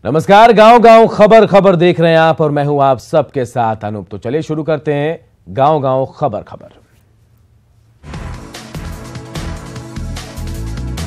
नमस्कार, गांव गांव खबर खबर देख रहे हैं आप और मैं हूं आप सबके साथ अनूप। तो चलिए शुरू करते हैं गांव गांव खबर खबर।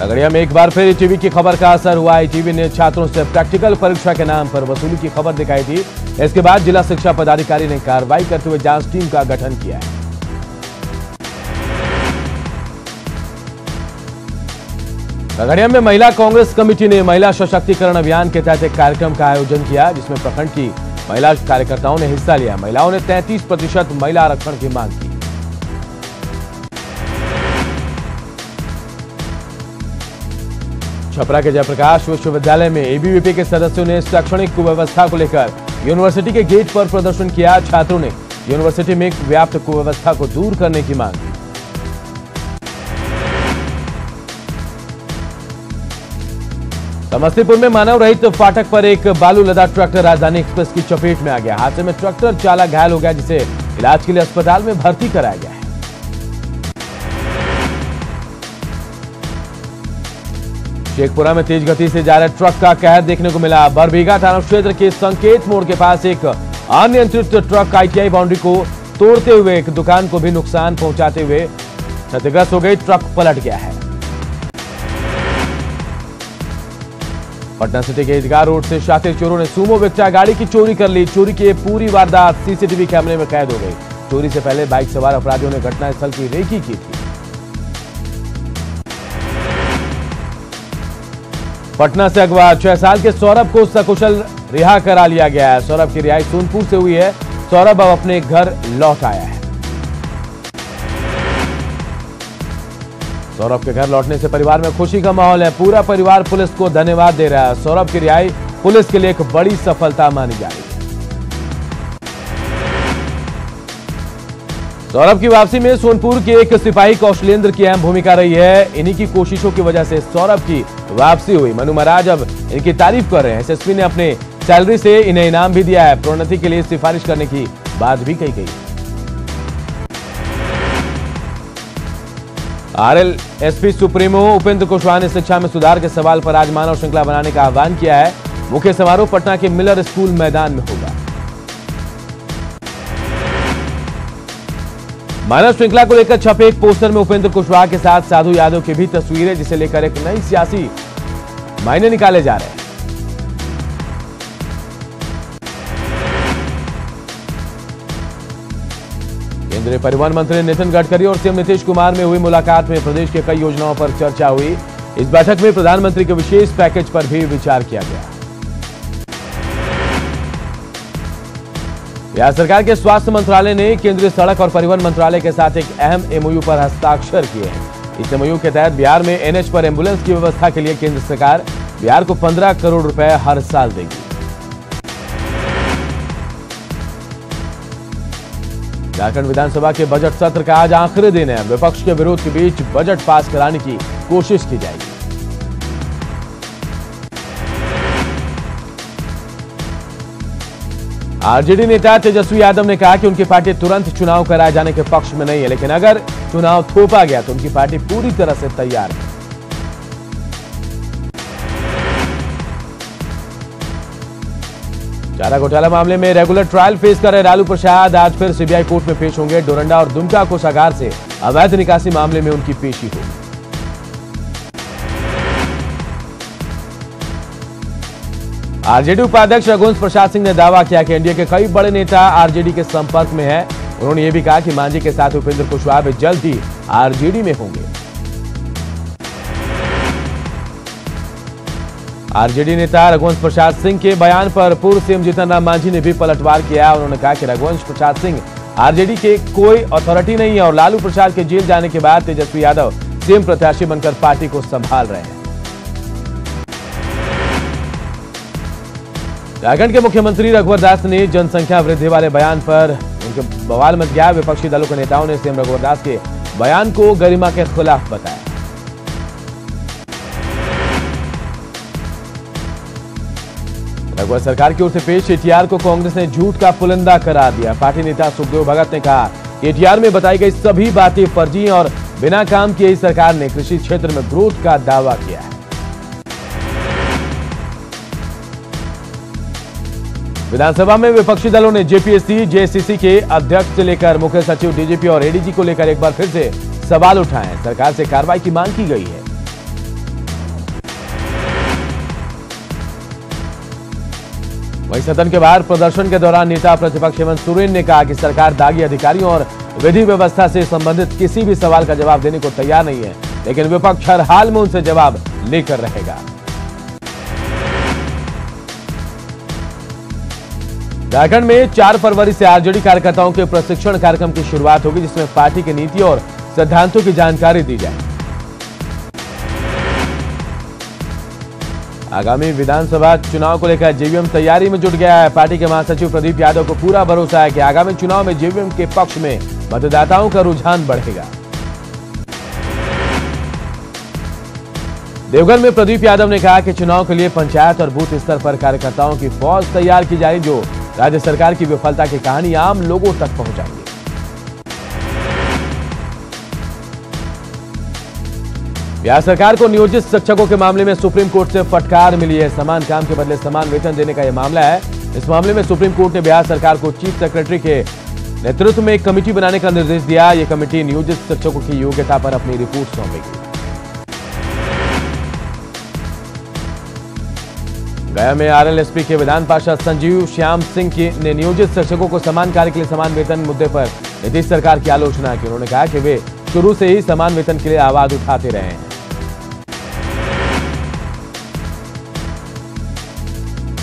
रगड़िया में एक बार फिर ईटीवी की खबर का असर हुआ। ईटीवी ने छात्रों से प्रैक्टिकल परीक्षा के नाम पर वसूली की खबर दिखाई थी। इसके बाद जिला शिक्षा पदाधिकारी ने कार्रवाई करते हुए जांच टीम का गठन किया है। रगड़िया में महिला कांग्रेस कमेटी ने महिला सशक्तिकरण अभियान के तहत एक कार्यक्रम का आयोजन किया, जिसमें प्रखंड की महिला कार्यकर्ताओं ने हिस्सा लिया। महिलाओं ने 33% महिला आरक्षण की मांग की। छपरा के जयप्रकाश विश्वविद्यालय में एबीवीपी के सदस्यों ने शैक्षणिक कुव्यवस्था को लेकर यूनिवर्सिटी के गेट पर प्रदर्शन किया। छात्रों ने यूनिवर्सिटी में व्याप्त कुव्यवस्था को दूर करने की मांग की। समस्तीपुर में मानव रहित फाटक पर एक बालू लदा ट्रैक्टर राजधानी एक्सप्रेस की चपेट में आ गया। हादसे में ट्रैक्टर चालक घायल हो गया, जिसे इलाज के लिए अस्पताल में भर्ती कराया गया है। शेखपुरा में तेज गति से जा रहे ट्रक का कहर देखने को मिला। बरबीघा थाना क्षेत्र के संकेत मोड़ के पास एक अनियंत्रित ट्रक आईटीआई बाउंड्री को तोड़ते हुए एक दुकान को भी नुकसान पहुंचाते हुए क्षतिग्रस्त हो गई। ट्रक पलट गया है। पटना सिटी के ईदगाह रोड से शातिर चोरों ने सूमो विक्टा गाड़ी की चोरी कर ली। चोरी की पूरी वारदात सीसीटीवी कैमरे में कैद हो गई। चोरी से पहले बाइक सवार अपराधियों ने घटनास्थल की रेकी की थी। पटना से अगवा 6 साल के सौरभ को सकुशल रिहा करा लिया गया है। सौरभ की रिहाई सोनपुर से हुई है। सौरभ अब अपने घर लौट आया है। सौरभ के घर लौटने से परिवार में खुशी का माहौल है। पूरा परिवार पुलिस को धन्यवाद दे रहा है। सौरभ की रिहाई पुलिस के लिए एक बड़ी सफलता मानी जा रही है। सौरभ की वापसी में सोनपुर के एक सिपाही कौशलेंद्र की अहम भूमिका रही है। इन्हीं की कोशिशों की वजह से सौरभ की वापसी हुई। मनु महाराज अब इनकी तारीफ कर रहे हैं। एसएसपी ने अपने सैलरी से इन्हें इनाम भी दिया है। प्रोन्नति के लिए सिफारिश करने की बात भी कही गई। आरएलएसपी सुप्रीमो उपेंद्र कुशवाहा ने शिक्षा में सुधार के सवाल पर आज मानव श्रृंखला बनाने का आह्वान किया है। मुख्य समारोह पटना के मिलर स्कूल मैदान में होगा। मानव श्रृंखला को लेकर छपे एक पोस्टर में उपेंद्र कुशवाहा के साथ साधु यादव की भी तस्वीर है, जिसे लेकर एक नई सियासी मायने निकाले जा रहे हैं। केंद्रीय परिवहन मंत्री नितिन गडकरी और सीएम नीतीश कुमार में हुई मुलाकात में प्रदेश के कई योजनाओं पर चर्चा हुई। इस बैठक में प्रधानमंत्री के विशेष पैकेज पर भी विचार किया गया। बिहार सरकार के स्वास्थ्य मंत्रालय ने केंद्रीय सड़क और परिवहन मंत्रालय के साथ एक अहम एमओयू पर हस्ताक्षर किए हैं। इस एमओयू के तहत बिहार में एनएच पर एम्बुलेंस की व्यवस्था के लिए केंद्र सरकार बिहार को 15 करोड़ रुपए हर साल देगी। झारखंड विधानसभा के बजट सत्र का आज आखिरी दिन है। विपक्ष के विरोध के बीच बजट पास कराने की कोशिश की जाएगी। आरजेडी नेता तेजस्वी यादव ने कहा कि उनकी पार्टी तुरंत चुनाव कराए जाने के पक्ष में नहीं है, लेकिन अगर चुनाव थोपा गया तो उनकी पार्टी पूरी तरह से तैयार है। चारा घोटाला मामले में रेगुलर ट्रायल फेस कर रहे लालू प्रसाद आज फिर सीबीआई कोर्ट में पेश होंगे। डोरंडा और दुमका कोषागार से अवैध निकासी मामले में उनकी पेशी होगी। आरजेडी उपाध्यक्ष रघुवंश प्रसाद सिंह ने दावा किया कि एनडीए के कई बड़े नेता आरजेडी के संपर्क में हैं। उन्होंने यह भी कहा कि मांझी के साथ उपेंद्र कुशवाहा भी जल्द ही आरजेडी में होंगे। आरजेडी नेता रघुवंश प्रसाद सिंह के बयान पर पूर्व सीएम जीतन राम मांझी ने भी पलटवार किया। उन्होंने कहा कि रघुवंश प्रसाद सिंह आरजेडी के कोई अथॉरिटी नहीं है और लालू प्रसाद के जेल जाने के बाद तेजस्वी यादव सीएम प्रत्याशी बनकर पार्टी को संभाल रहे हैं। झारखंड के मुख्यमंत्री रघुवर दास ने जनसंख्या वृद्धि वाले बयान पर उनके बवाल मच गया। विपक्षी दलों के नेताओं ने सीएम रघुवर दास के बयान को गरिमा के खिलाफ बताया। रघुवर सरकार की ओर से पेश एटीआर को कांग्रेस ने झूठ का पुलिंदा करार दिया। पार्टी नेता सुखदेव भगत ने कहा कि एटीआर में बताई गई सभी बातें फर्जी हैं और बिना काम किए ही सरकार ने कृषि क्षेत्र में ग्रोथ का दावा किया है। विधानसभा में विपक्षी दलों ने जेपीएससी, जेएससीसी के अध्यक्ष से लेकर मुख्य सचिव, डीजीपी और एडीजी को लेकर एक बार फिर से सवाल उठाए। सरकार से कार्रवाई की मांग की गई है। वहीं सदन के बाहर प्रदर्शन के दौरान नेता प्रतिपक्ष हेमंत सोरेन ने कहा कि सरकार दागी अधिकारियों और विधि व्यवस्था से संबंधित किसी भी सवाल का जवाब देने को तैयार नहीं है, लेकिन विपक्ष हर हाल में उनसे जवाब लेकर रहेगा। झारखंड में 4 फरवरी से आरजेडी कार्यकर्ताओं के प्रशिक्षण कार्यक्रम की शुरुआत होगी, जिसमें पार्टी की नीति और सिद्धांतों की जानकारी दी जाए। आगामी विधानसभा चुनाव को लेकर जेवीएम तैयारी में जुट गया है। पार्टी के महासचिव प्रदीप यादव को पूरा भरोसा है कि आगामी चुनाव में जेवीएम के पक्ष में मतदाताओं का रुझान बढ़ेगा। देवघर में प्रदीप यादव ने कहा कि चुनाव के लिए पंचायत और बूथ स्तर पर कार्यकर्ताओं की फौज तैयार की जाएगी, जो राज्य सरकार की विफलता की कहानी आम लोगों तक पहुंचाएंगे। बिहार सरकार को नियोजित शिक्षकों के मामले में सुप्रीम कोर्ट से फटकार मिली है। समान काम के बदले समान वेतन देने का यह मामला है। इस मामले में सुप्रीम कोर्ट ने बिहार सरकार को चीफ सेक्रेटरी के नेतृत्व में एक कमेटी बनाने का निर्देश दिया। यह कमेटी नियोजित शिक्षकों की योग्यता पर अपनी रिपोर्ट सौंपेगी। गया में आरएलएसपी के विधान पार्षद संजीव श्याम सिंह ने नियोजित शिक्षकों को समान कार्य के लिए समान वेतन मुद्दे पर नीतीश सरकार की आलोचना की। उन्होंने कहा कि वे शुरू से ही समान वेतन के लिए आवाज उठाते रहे हैं।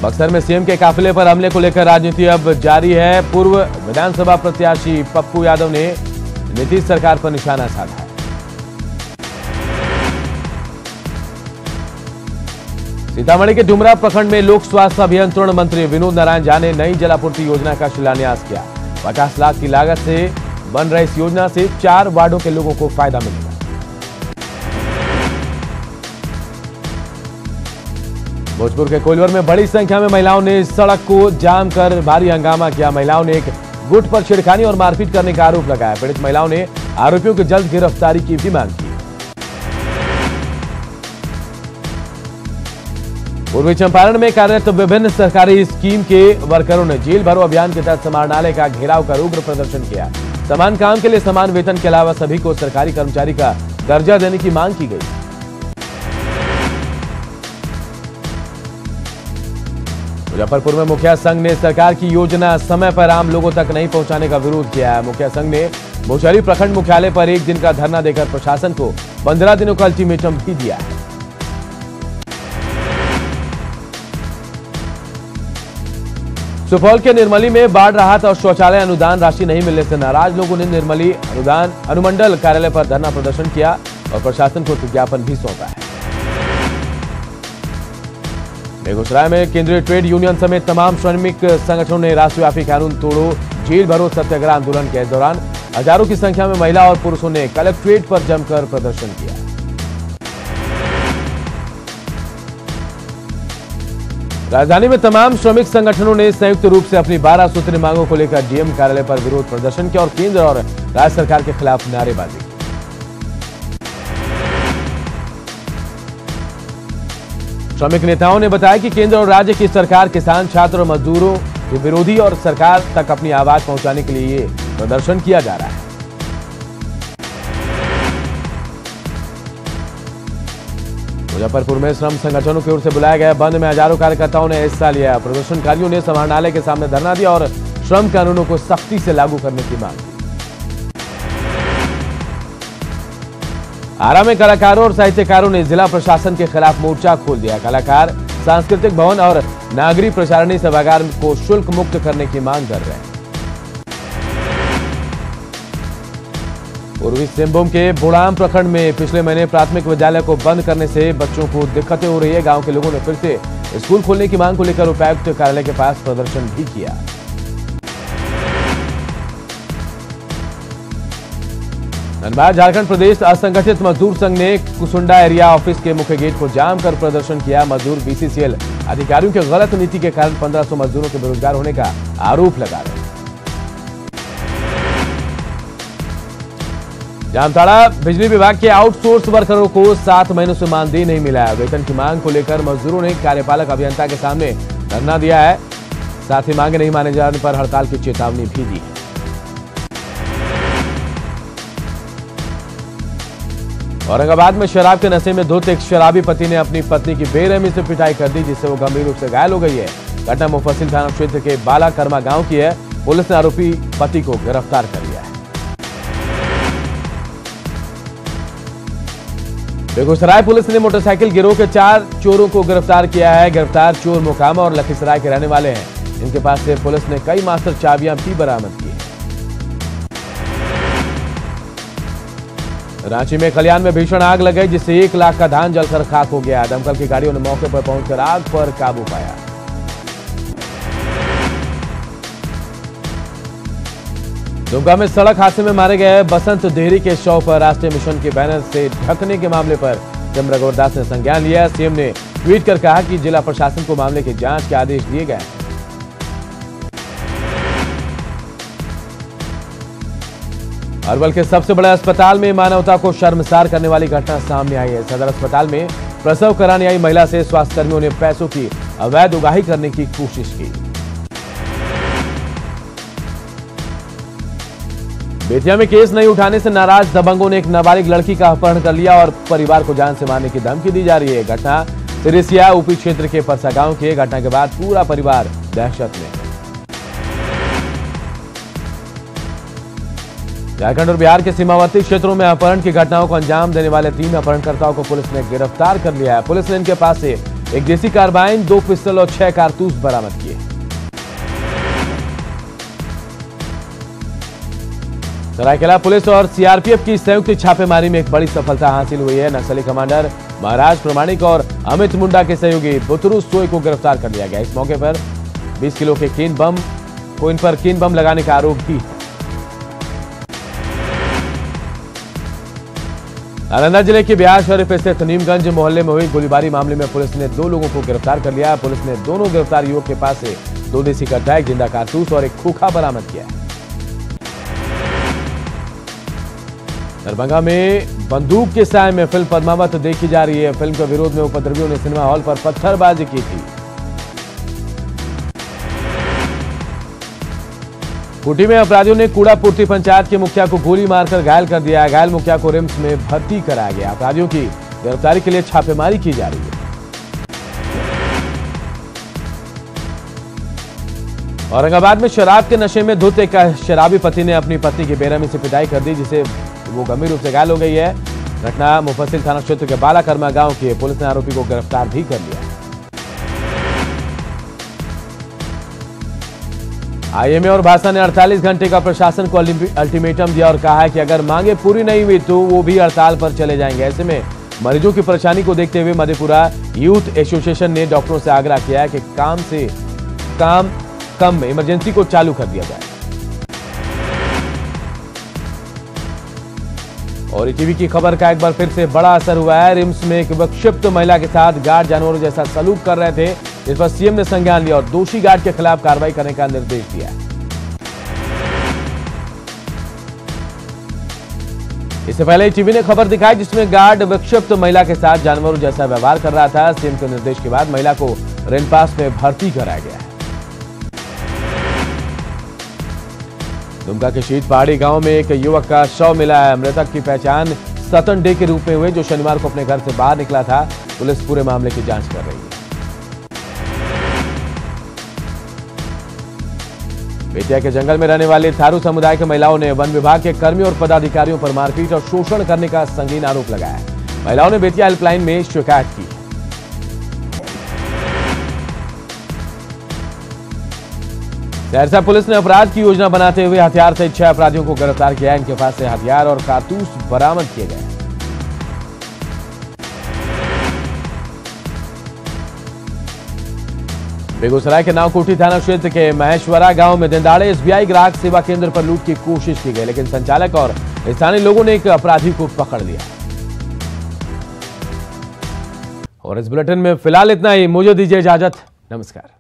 बक्सर में सीएम के काफिले पर हमले को लेकर राजनीति अब जारी है। पूर्व विधानसभा प्रत्याशी पप्पू यादव ने नीतीश सरकार पर निशाना साधा है। सीतामढ़ी के डुमरा प्रखंड में लोक स्वास्थ्य अभियंत्रण मंत्री विनोद नारायण झा ने नई जलापूर्ति योजना का शिलान्यास किया। 50 लाख की लागत से बन रही इस योजना से 4 वार्डों के लोगों को फायदा मिलेगा। भोजपुर के कोइलवर में बड़ी संख्या में महिलाओं ने सड़क को जाम कर भारी हंगामा किया। महिलाओं ने एक गुट पर छेड़खानी और मारपीट करने का आरोप लगाया। पीड़ित महिलाओं ने आरोपियों की जल्द गिरफ्तारी की भी मांग की। पूर्वी चंपारण में कार्यरत विभिन्न सरकारी स्कीम के वर्करों ने जेल भरो अभियान के तहत समाहरणालय का घेराव कर उग्र प्रदर्शन किया। समान काम के लिए समान वेतन के अलावा सभी को सरकारी कर्मचारी का दर्जा देने की मांग की गई। मुजफ्फरपुर में मुखिया संघ ने सरकार की योजना समय पर आम लोगों तक नहीं पहुंचाने का विरोध किया है। मुखिया संघ ने बोचरी प्रखंड मुख्यालय पर 1 दिन का धरना देकर प्रशासन को 15 दिनों का अल्टीमेटम भी दिया है। सुपौल के निर्मली में बाढ़ राहत और शौचालय अनुदान राशि नहीं मिलने से नाराज लोगों ने निर्मली अनुमंडल कार्यालय पर धरना प्रदर्शन किया और प्रशासन को ज्ञापन भी सौंपा है। बेगूसराय में केंद्रीय ट्रेड यूनियन समेत तमाम श्रमिक संगठनों ने राष्ट्रव्यापी कानून तोड़ो जेल भरो सत्याग्रह आंदोलन के दौरान हजारों की संख्या में महिला और पुरुषों ने कलेक्ट्रेट पर जमकर प्रदर्शन किया। राजधानी में तमाम श्रमिक संगठनों ने संयुक्त रूप से अपनी 12 सूत्री मांगों को लेकर डीएम कार्यालय पर विरोध प्रदर्शन किया और केंद्र और राज्य सरकार के खिलाफ नारेबाजी की। श्रमिक नेताओं ने बताया कि केंद्र और राज्य की सरकार किसान, छात्र और मजदूरों के विरोधी और सरकार तक अपनी आवाज पहुंचाने के लिए ये प्रदर्शन किया जा रहा है। मुजफ्फरपुर में श्रम संगठनों की ओर से बुलाए गए बंद में हजारों कार्यकर्ताओं ने हिस्सा लिया। प्रदर्शनकारियों ने समाहरणालय के सामने धरना दिया और श्रम कानूनों को सख्ती से लागू करने की मांग की। आरा में कलाकारों और साहित्यकारों ने जिला प्रशासन के खिलाफ मोर्चा खोल दिया। कलाकार सांस्कृतिक भवन और नागरी प्रसारणी सभागार को शुल्क मुक्त करने की मांग कर रहे हैं। पूर्वी सिंहभूम के बुढ़ाम प्रखंड में पिछले महीने प्राथमिक विद्यालय को बंद करने से बच्चों को दिक्कतें हो रही है। गांव के लोगों ने फिर से स्कूल खोलने की मांग को लेकर उपायुक्त कार्यालय के पास प्रदर्शन भी किया। धनबाद झारखंड प्रदेश असंगठित मजदूर संघ ने कुसुंडा एरिया ऑफिस के मुख्य गेट को जाम कर प्रदर्शन किया। मजदूर बीसीसीएल अधिकारियों की गलत नीति के कारण 1500 मजदूरों के बेरोजगार होने का आरोप लगा रहे हैं। जामताड़ा बिजली विभाग के आउटसोर्स वर्करों को 7 महीनों से मानदेय नहीं मिला है। वेतन की मांग को लेकर मजदूरों ने कार्यपालक अभियंता के सामने धरना दिया है। साथ ही मांगे नहीं माने जाने पर हड़ताल की चेतावनी भी दी है। औरंगाबाद में शराब के नशे में धुत एक शराबी पति ने अपनी पत्नी की बेरहमी से पिटाई कर दी, जिससे वो गंभीर रूप से घायल हो गई है। घटना मुफस्सिल थाना क्षेत्र के बालाकर्मा गांव की है। पुलिस ने आरोपी पति को गिरफ्तार कर लिया है। बेगूसराय पुलिस ने मोटरसाइकिल गिरोह के 4 चोरों को गिरफ्तार किया है। गिरफ्तार चोर मोकामा और लखीसराय के रहने वाले हैं। इनके पास से पुलिस ने कई मास्टर चाबियां भी बरामद की। रांची में कल्याण में भीषण आग लग गई, जिससे 1 लाख का धान जलकर खाक हो गया। दमकल की गाड़ियों ने मौके पर पहुंचकर आग पर काबू पाया। दुमका में सड़क हादसे में मारे गए बसंत देहरी के शव पर राष्ट्रीय मिशन के बैनर से ढकने के मामले पर सीएम रघुवर दास ने संज्ञान लिया। सीएम ने ट्वीट कर कहा कि जिला प्रशासन को मामले की जांच के आदेश दिए गए। अरवल के सबसे बड़े अस्पताल में मानवता को शर्मसार करने वाली घटना सामने आई है। सदर अस्पताल में प्रसव कराने आई महिला से स्वास्थ्यकर्मियों ने पैसों की अवैध उगाही करने की कोशिश की। बेतिया में केस नहीं उठाने से नाराज दबंगों ने एक नाबालिग लड़की का अपहरण कर लिया और परिवार को जान से मारने की धमकी दी जा रही है। घटना सिरिसिया ऊपी क्षेत्र के परसा गांव की। घटना के बाद पूरा परिवार दहशत में। झारखंड और बिहार के सीमावर्ती क्षेत्रों में अपहरण की घटनाओं को अंजाम देने वाले 3 अपहरणकर्ताओं को पुलिस ने गिरफ्तार कर लिया है। पुलिस ने इनके पास से एक देसी कार्बाइन, 2 पिस्टल और 6 कारतूस बरामद किए। सरायकेला पुलिस और सीआरपीएफ की संयुक्त छापेमारी में एक बड़ी सफलता हासिल हुई है। नक्सली कमांडर महाराज प्रमाणिक और अमित मुंडा के सहयोगी बुतरू सोय को गिरफ्तार कर लिया गया। इस मौके पर 20 किलो के इन पर कीन बम लगाने का आरोप भी है। नालंदा जिले के बिहार शरीफ स्थित नीमगंज मोहल्ले में हुई गोलीबारी मामले में पुलिस ने 2 लोगों को गिरफ्तार कर लिया। पुलिस ने दोनों गिरफ्तार युवक के पास से 2 देसी कट्टा, 1 जिंदा कारतूस और 1 खोखा बरामद किया है। दरभंगा में बंदूक के साय में फिल्म पद्मावत देखी जा रही है। फिल्म के विरोध में उपद्रवियों ने सिनेमा हॉल पर पत्थरबाजी की थी। खूंटी में अपराधियों ने कूड़ापूर्ति पंचायत के मुखिया को गोली मारकर घायल कर दिया। घायल मुखिया को रिम्स में भर्ती कराया गया। अपराधियों की गिरफ्तारी के लिए छापेमारी की जा रही है। औरंगाबाद में शराब के नशे में धुत एक शराबी पति ने अपनी पत्नी की बेरहमी से पिटाई कर दी, जिसे वो गंभीर रूप से घायल हो गई है। घटना मुफस्सिल थाना क्षेत्र के बालाकर्मा गांव की है। पुलिस ने आरोपी को गिरफ्तार भी कर लिया। आईएमए और भाषा ने 48 घंटे का प्रशासन को अल्टीमेटम दिया और कहा है कि अगर मांगे पूरी नहीं हुई तो वो भी हड़ताल पर चले जाएंगे। ऐसे में मरीजों की परेशानी को देखते हुए मधेपुरा यूथ एसोसिएशन ने डॉक्टरों से आग्रह किया है कि काम कम इमरजेंसी को चालू कर दिया जाए। और टीवी की खबर का एक बार फिर से बड़ा असर हुआ है। रिम्स में एक विक्षिप्त महिला के साथ गार्ड जानवरों जैसा सलूक कर रहे थे, इस पर सीएम ने संज्ञान लिया और दोषी गार्ड के खिलाफ कार्रवाई करने का निर्देश दिया। इससे पहले टीवी ने खबर दिखाई जिसमें गार्ड विक्षिप्त महिला के साथ जानवरों जैसा व्यवहार कर रहा था। सीएम के निर्देश के बाद महिला को रेनपास में भर्ती कराया गया है। दुमका के शीत पहाड़ी गांव में एक युवक का शव मिला है। मृतक की पहचान सतन डे के रूप में हुई, जो शनिवार को अपने घर से बाहर निकला था। पुलिस पूरे मामले की जांच कर रही है। बेतिया के जंगल में रहने वाली थारू समुदाय के महिलाओं ने वन विभाग के कर्मियों और पदाधिकारियों पर मारपीट और शोषण करने का संगीन आरोप लगाया है। महिलाओं ने बेतिया हेल्पलाइन में शिकायत की। सहरसा पुलिस ने अपराध की योजना बनाते हुए हथियार सहित 6 अपराधियों को गिरफ्तार किया है। इनके पास से हथियार और कारतूस बरामद किए गए। बेगूसराय के नावकोठी थाना क्षेत्र के महेश्वरा गांव में दिनदाड़े एसबीआई ग्राहक सेवा केंद्र पर लूट की कोशिश की गई, लेकिन संचालक और स्थानीय लोगों ने एक अपराधी को पकड़ लिया। और इस बुलेटिन में फिलहाल इतना ही। मुझे दीजिए इजाजत। नमस्कार।